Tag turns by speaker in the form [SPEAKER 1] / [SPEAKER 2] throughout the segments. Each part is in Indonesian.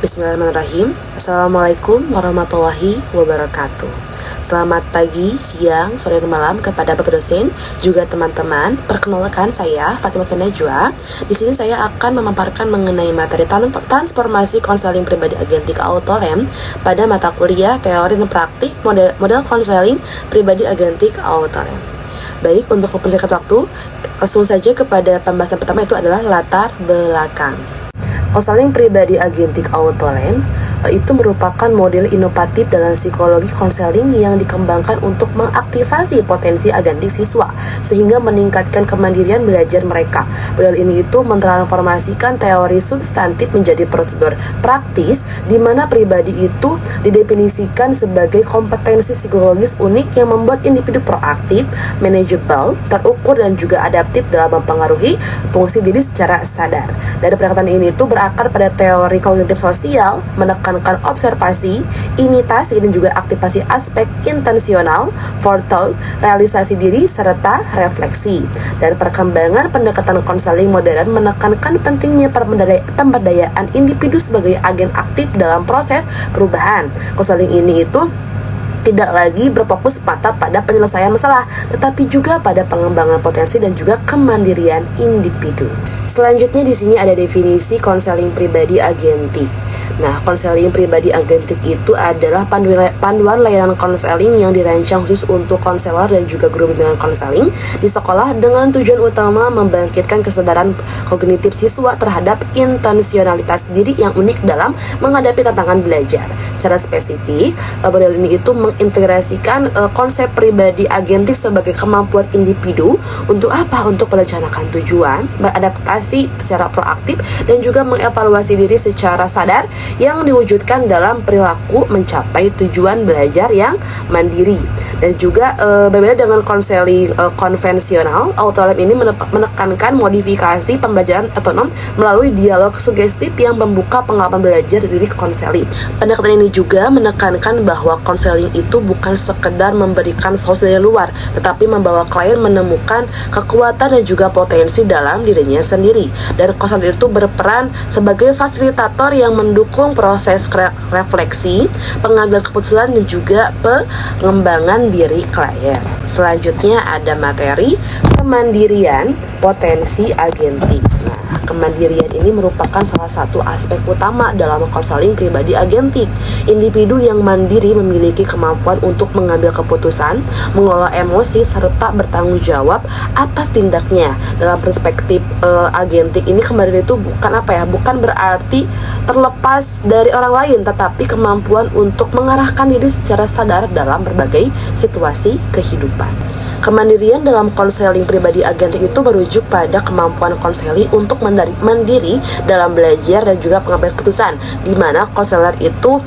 [SPEAKER 1] Bismillahirrahmanirrahim. Assalamualaikum warahmatullahi wabarakatuh. Selamat pagi, siang, sore, dan malam kepada Bapak dosen, juga teman-teman. Perkenalkan saya Fatimah Najwa. Di sini saya akan memaparkan mengenai materi transformasi konseling pribadi agentik AutoLM pada mata kuliah teori dan praktik model konseling pribadi agentik AutoLM. Baik, untuk mempersingkat waktu, langsung saja kepada pembahasan pertama, itu adalah latar belakang. Konseling pribadi agentik AutoLM itu merupakan model inovatif dalam psikologi konseling yang dikembangkan untuk mengaktifasi potensi agentik siswa sehingga meningkatkan kemandirian belajar mereka. Model ini itu mentransformasikan teori substantif menjadi prosedur praktis di mana pribadi itu didefinisikan sebagai kompetensi psikologis unik yang membuat individu proaktif, manageable, terukur dan juga adaptif dalam mempengaruhi fungsi diri secara sadar. Dari pendekatan ini itu berakar pada teori kognitif sosial, menekankan observasi, imitasi dan juga aktivasi aspek intensional, forethought, realisasi diri serta refleksi. Dan perkembangan pendekatan konseling modern menekankan pentingnya pemberdayaan individu sebagai agen aktif dalam proses perubahan. Konseling ini itu tidak lagi berfokus pada penyelesaian masalah, tetapi juga pada pengembangan potensi dan juga kemandirian individu. Selanjutnya di sini ada definisi konseling pribadi agentik. Nah, konseling pribadi agentik itu adalah panduan layanan konseling yang dirancang khusus untuk konselor dan juga guru bimbingan konseling di sekolah dengan tujuan utama membangkitkan kesadaran kognitif siswa terhadap intensionalitas diri yang unik dalam menghadapi tantangan belajar. Secara spesifik, model ini itu mengintegrasikan konsep pribadi agentik sebagai kemampuan individu untuk apa? Untuk merencanakan tujuan, beradaptasi secara proaktif dan juga mengevaluasi diri secara sadar yang diwujudkan dalam perilaku mencapai tujuan belajar yang mandiri. Dan juga berbeda dengan konseling konvensional, AutoLM ini menekankan modifikasi pembelajaran otonom melalui dialog sugestif yang membuka pengalaman belajar diri konseling. Pendekatan ini juga menekankan bahwa konseling itu bukan sekedar memberikan solusi dari luar, tetapi membawa klien menemukan kekuatan dan juga potensi dalam dirinya sendiri. Dan konselor itu berperan sebagai fasilitator yang mendukung proses refleksi, pengambilan keputusan dan juga pengembangan diri klien. Selanjutnya ada materi kemandirian potensi agentik. Nah, kemandirian ini merupakan salah satu aspek utama dalam konseling pribadi agentik. Individu yang mandiri memiliki kemampuan untuk mengambil keputusan, mengelola emosi serta bertanggung jawab atas tindaknya. Dalam perspektif agentik ini, kemandirian itu bukan berarti terlepas dari orang lain, tetapi kemampuan untuk mengarahkan diri secara sadar dalam berbagai situasi kehidupan. Kemandirian dalam konseling pribadi agentik itu merujuk pada kemampuan konseli untuk mandiri dalam belajar dan juga pengambilan keputusan, di mana konselor itu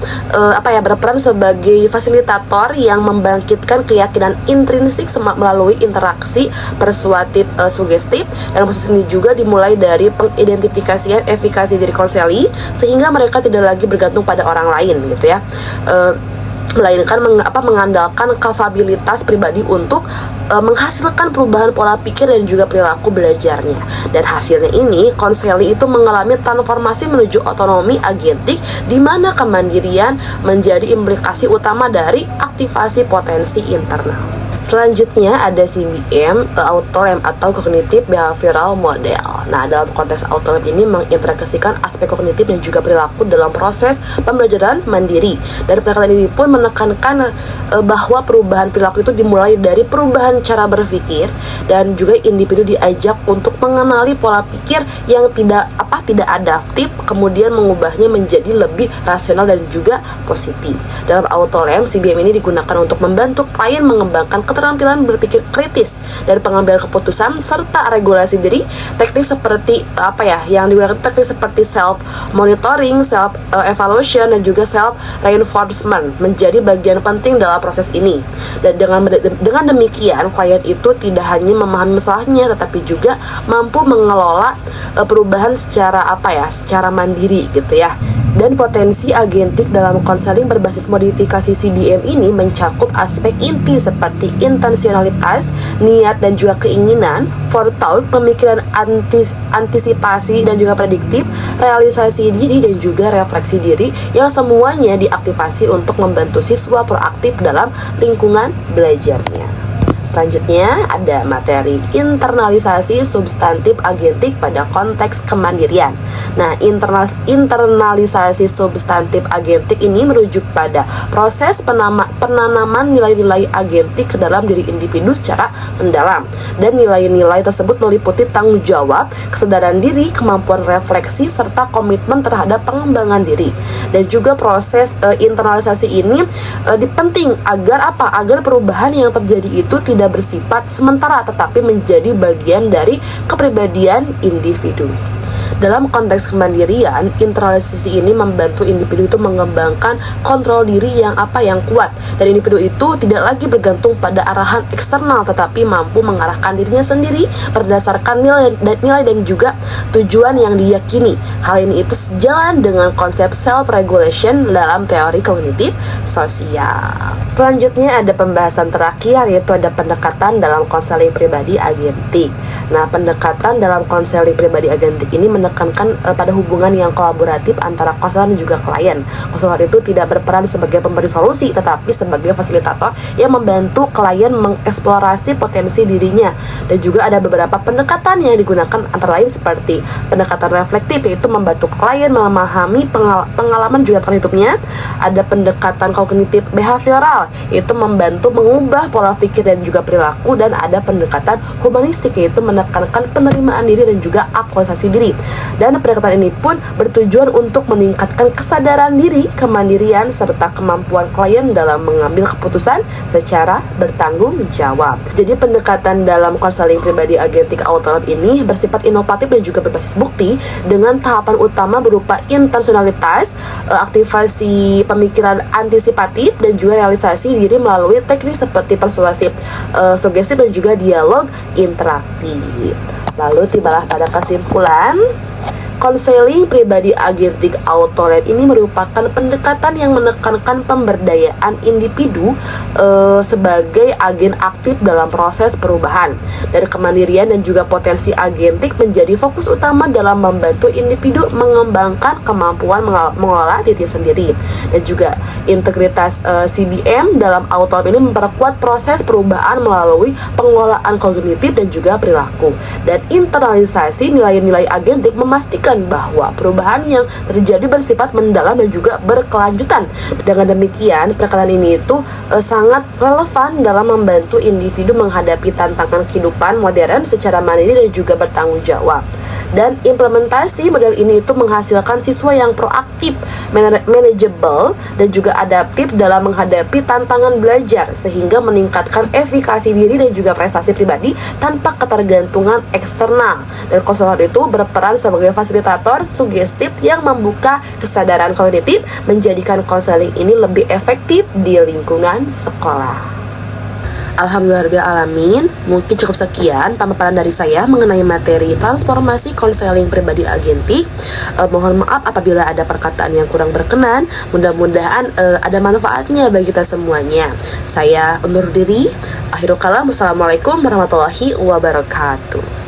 [SPEAKER 1] berperan sebagai fasilitator yang membangkitkan keyakinan intrinsik melalui interaksi persuasif sugestif. Dan proses ini juga dimulai dari pengidentifikasian efikasi diri konseli sehingga mereka tidak lagi bergantung pada orang lain gitu ya. Melainkan mengandalkan kapabilitas pribadi untuk menghasilkan perubahan pola pikir dan juga perilaku belajarnya. Dan hasilnya ini, konseli itu mengalami transformasi menuju otonomi agentik, di mana kemandirian menjadi implikasi utama dari aktivasi potensi internal. Selanjutnya ada CBM, AutoLM atau Cognitive Behavioral Model. Nah, dalam konteks AutoLM ini mengintegrasikan aspek kognitif dan juga perilaku dalam proses pembelajaran mandiri. Dan pendekatan ini pun menekankan bahwa perubahan perilaku itu dimulai dari perubahan cara berpikir, dan juga individu diajak untuk mengenali pola pikir yang tidak adaptif, kemudian mengubahnya menjadi lebih rasional dan juga positif. Dalam AutoLM, CBM ini digunakan untuk membantu klien mengembangkan keterampilan berpikir kritis dan pengambilan keputusan serta regulasi diri. Teknik seperti yang digunakan teknik seperti self monitoring, self evaluation dan juga self reinforcement menjadi bagian penting dalam proses ini. Dan dengan demikian, klien itu tidak hanya memahami masalahnya, tetapi juga mampu mengelola perubahan secara mandiri gitu ya. Dan potensi agentik dalam konseling berbasis modifikasi CBM ini mencakup aspek inti seperti intensionalitas, niat dan juga keinginan, forethought, pemikiran antisipasi dan juga prediktif, realisasi diri dan juga refleksi diri yang semuanya diaktifasi untuk membantu siswa proaktif dalam lingkungan belajarnya. Selanjutnya ada materi internalisasi substantif agentik pada konteks kemandirian. Nah, internalisasi substantif agentik ini merujuk pada proses penanaman nilai-nilai agentik ke dalam diri individu secara mendalam. Dan nilai-nilai tersebut meliputi tanggung jawab, kesadaran diri, kemampuan refleksi, serta komitmen terhadap pengembangan diri. Dan juga proses internalisasi ini penting agar apa? Agar perubahan yang terjadi itu tidak bersifat sementara tetapi menjadi bagian dari kepribadian individu. Dalam konteks kemandirian, internalisasi ini membantu individu itu mengembangkan kontrol diri yang kuat, dan individu itu tidak lagi bergantung pada arahan eksternal tetapi mampu mengarahkan dirinya sendiri berdasarkan nilai dan juga tujuan yang diyakini. Hal ini itu sejalan dengan konsep self-regulation dalam teori kognitif sosial. Selanjutnya ada pembahasan terakhir, yaitu ada pendekatan dalam konseling pribadi agentik. Nah, pendekatan dalam konseling pribadi agentik ini menekankan pada hubungan yang kolaboratif antara konselor dan juga klien. Konselor itu tidak berperan sebagai pemberi solusi tetapi sebagai fasilitator yang membantu klien mengeksplorasi potensi dirinya. Dan juga ada beberapa pendekatan yang digunakan antara lain seperti pendekatan reflektif, yaitu membantu klien memahami pengalaman juga hidupnya. Ada pendekatan kognitif behavioral, yaitu membantu mengubah pola pikir dan juga perilaku. Dan ada pendekatan humanistik, yaitu menekankan penerimaan diri dan juga aktualisasi diri. Dan pendekatan ini pun bertujuan untuk meningkatkan kesadaran diri, kemandirian, serta kemampuan klien dalam mengambil keputusan secara bertanggung jawab. Jadi pendekatan dalam konseling pribadi agentik autolet ini bersifat inovatif dan juga berbasis bukti dengan tahapan utama berupa intensionalitas, aktivasi pemikiran antisipatif, dan juga realisasi diri melalui teknik seperti persuasif, sugestif, dan juga dialog interaktif. Lalu tibalah pada kesimpulan. Konseling pribadi agentik autolet ini merupakan pendekatan yang menekankan pemberdayaan individu sebagai agen aktif dalam proses perubahan. Dari kemandirian dan juga potensi agentik menjadi fokus utama dalam membantu individu mengembangkan kemampuan mengelola diri sendiri. Dan juga integritas CBM dalam autolet ini memperkuat proses perubahan melalui pengelolaan kognitif dan juga perilaku. Dan internalisasi nilai-nilai agentik memastikan bahwa perubahan yang terjadi bersifat mendalam dan juga berkelanjutan. Dengan demikian, pendekatan ini itu sangat relevan dalam membantu individu menghadapi tantangan kehidupan modern secara mandiri dan juga bertanggung jawab. Dan implementasi model ini itu menghasilkan siswa yang proaktif, manageable, dan juga adaptif dalam menghadapi tantangan belajar sehingga meningkatkan efikasi diri dan juga prestasi pribadi tanpa ketergantungan eksternal. Dan konselor itu berperan sebagai fasilitator sugestif yang membuka kesadaran kognitif, menjadikan konseling ini lebih efektif di lingkungan sekolah. Alhamdulillahirrahmanirrahim. Mungkin cukup sekian pemaparan dari saya mengenai materi transformasi konseling pribadi agentik. Mohon maaf apabila ada perkataan yang kurang berkenan. Mudah-mudahan ada manfaatnya bagi kita semuanya. Saya undur diri. Akhirul kalam. Wassalamualaikum warahmatullahi wabarakatuh.